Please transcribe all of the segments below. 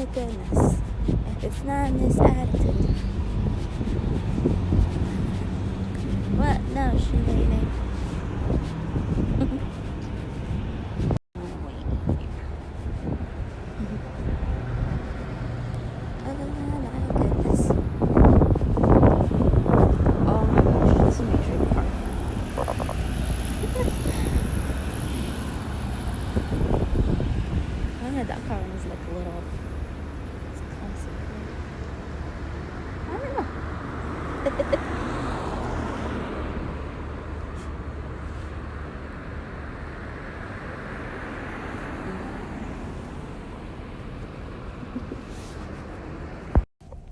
my goodness. If it's not in this attitude. What? No, she waiting. That car is like a little. It's classic. I don't know.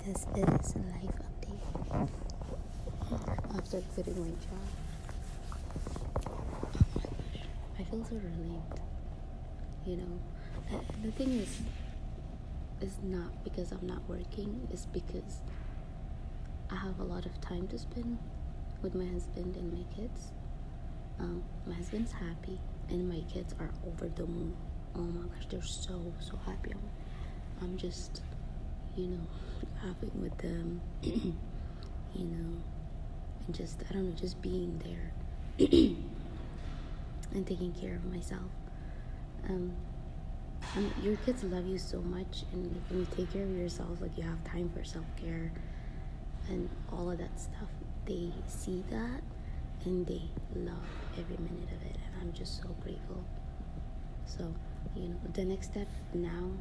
This is a life update after quitting my job. Oh my gosh, I feel so relieved. You know, the thing is not because I'm not working, it's because I have a lot of time to spend with my husband and my kids. My husband's happy and my kids are over the moon. Oh my gosh, they're so happy. I'm just, having with them, and just, I don't know, just being there and taking care of myself. Your kids love you so much, and like, when you take care of yourself, like, you have time for self-care and all of that stuff. They see that and they love every minute of it, and I'm just so grateful. So, the next step now,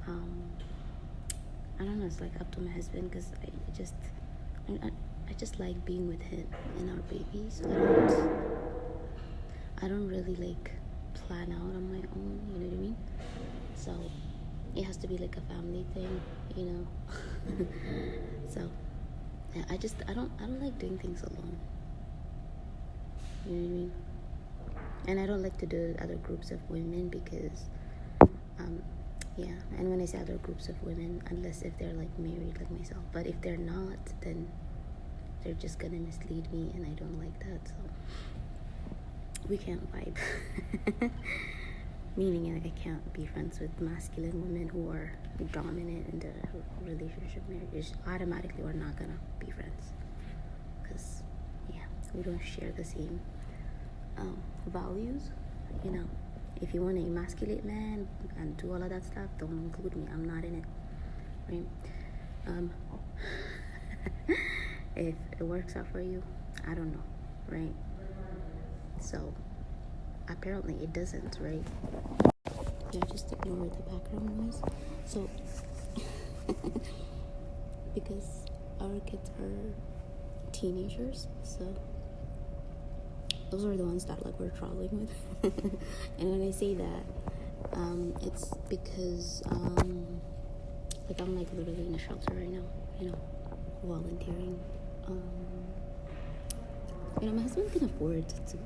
I don't know, it's like up to my husband, because I just like being with him and our baby, so I don't really like plan out on my own, you know what I mean? So it has to be like a family thing, So yeah, I don't like doing things alone, you know what I mean? And I don't like to do other groups of women because and when I say other groups of women, unless if they're like married like myself, but if they're not, then they're just gonna mislead me, and I don't like that. So we can't vibe. Meaning I can't be friends with masculine women who are dominant in the relationship marriage. Automatically we're not gonna be friends, because we don't share the same values. If you want to emasculate man and do all of that stuff, don't include me. I'm not in it, right? If it works out for you, I don't know, right? So apparently it doesn't, right? Yeah, just ignore the background noise. So because our kids are teenagers, so those are the ones that like we're traveling with. And when I say that, it's because like I'm like literally in a shelter right now, volunteering. My husband can afford to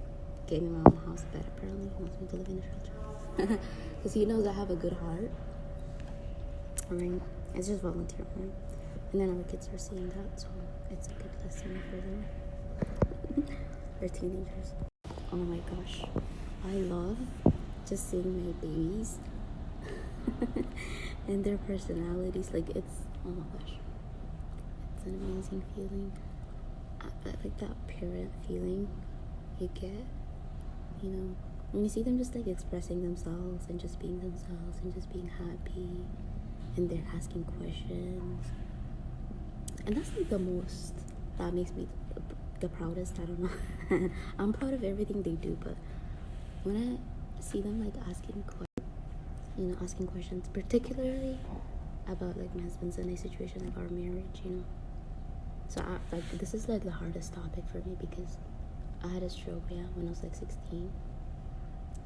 get me my own house, but apparently he wants me to live in a shelter because he knows I have a good heart. Right? It's just volunteering, right? And then our kids are seeing that, so it's a good lesson for them. They're teenagers. Oh my gosh, I love just seeing my babies and their personalities. Like, oh my gosh, it's an amazing feeling. Like that parent feeling you get, when you see them just like expressing themselves and just being themselves and just being happy, and they're asking questions, and that's like that makes me the proudest. I don't know. I'm proud of everything they do, but when I see them like asking questions, particularly about like my husband's and my situation, like our marriage, So this is like the hardest topic for me, because I had a stroke when I was like 16.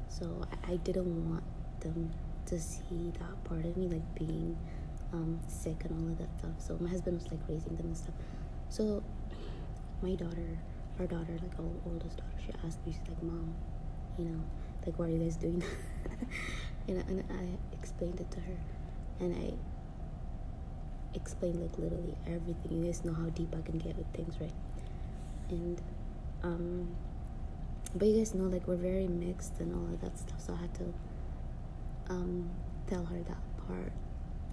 So I didn't want them to see that part of me, like being sick and all of that stuff. So my husband was like raising them and stuff. So our daughter, like our oldest daughter, she asked me, she's like, Mom, like, what are you guys doing? And I explained it to her, and I explained like literally everything. You guys know how deep I can get with things, right? And but you guys know, like, we're very mixed and all of that stuff, so I had to tell her that part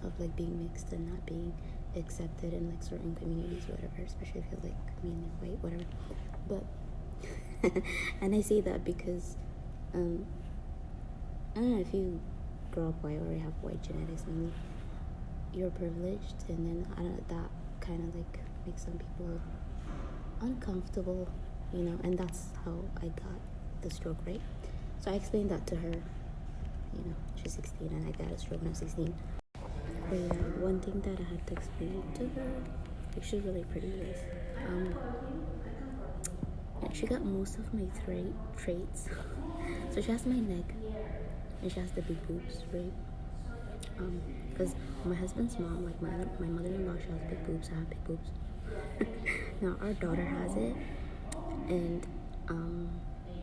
of like being mixed and not being accepted in like certain communities, whatever, especially if you're like mainly white, whatever. But and I say that because I don't know, if you grow up white or you have white genetics, mainly you're privileged, and then I don't know, that kind of like makes some people uncomfortable, you know, and that's how I got the stroke, right? So I explained that to her, you know, she's 16 and I got a stroke when I was 16. But yeah, one thing that I had to explain to her, like, she's really pretty, guys. She got most of my traits. So she has my neck, and she has the big boobs, right? Because my husband's mom, like my mother-in-law, she has big boobs. I have big boobs. Now our daughter has it, and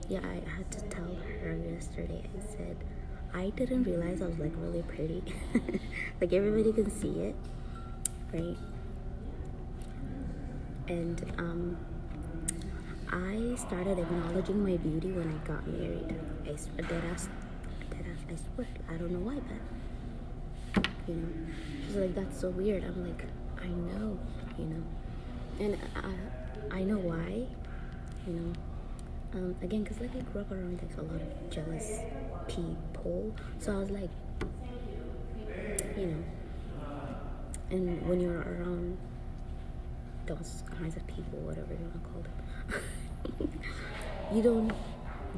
yeah, I had to tell her yesterday. I said I didn't realize I was like really pretty. Like everybody can see it, right? And I started acknowledging my beauty when I got married. I swear, I don't know why, but you know, she's like, that's so weird. I'm like, I know, you know, and I know why, you know, again, because like I grew up around like a lot of jealous people, so I was like, you know, and when you're around those kinds of people, whatever you want to call them,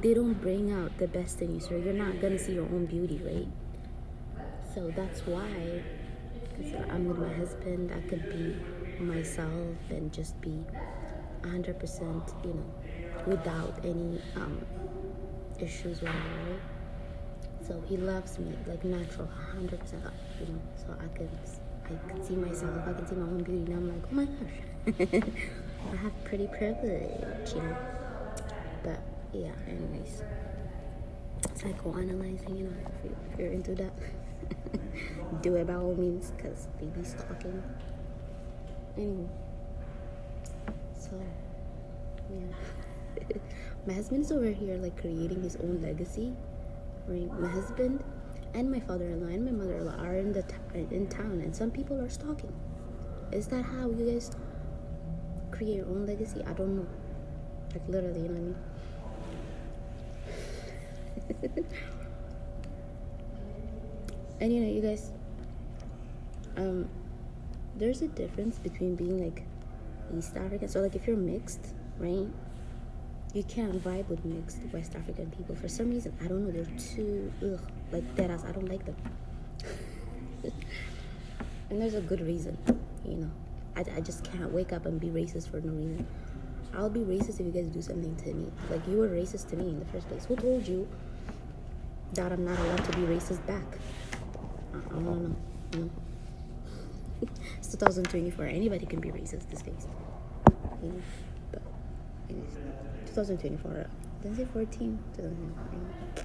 they don't bring out the best in you, so you're not gonna see your own beauty, right? So that's why, because I'm with my husband, I could be myself and just be 100%, you know, without any issues, whatever, right? So he loves me like natural, 100%, you know. So I can see myself, I can see my own beauty, and I'm like, oh my gosh, I have pretty privilege, you know. But yeah, anyways, psychoanalyzing, you know, if you're into that, do it by all means, because baby's talking. Anyway, so yeah, my husband's over here like creating his own legacy, right? My husband and my father-in-law and my mother-in-law are in town, and some people are stalking. Is that how you guys create your own legacy? I don't know. Like literally, you know what I mean? And you know, you guys, there's a difference between being like East African. So like if you're mixed, right, you can't vibe with mixed West African people for some reason. I don't know, they're too like dead ass. I don't like them. And there's a good reason, you know. I just can't wake up and be racist for no reason. I'll be racist if you guys do something to me. Like, you were racist to me in the first place. Who told you that I'm not allowed to be racist back? I don't know. You know? It's 2024. Anybody can be racist these days. You know? But anyways, 2024. Didn't say 14. 2024.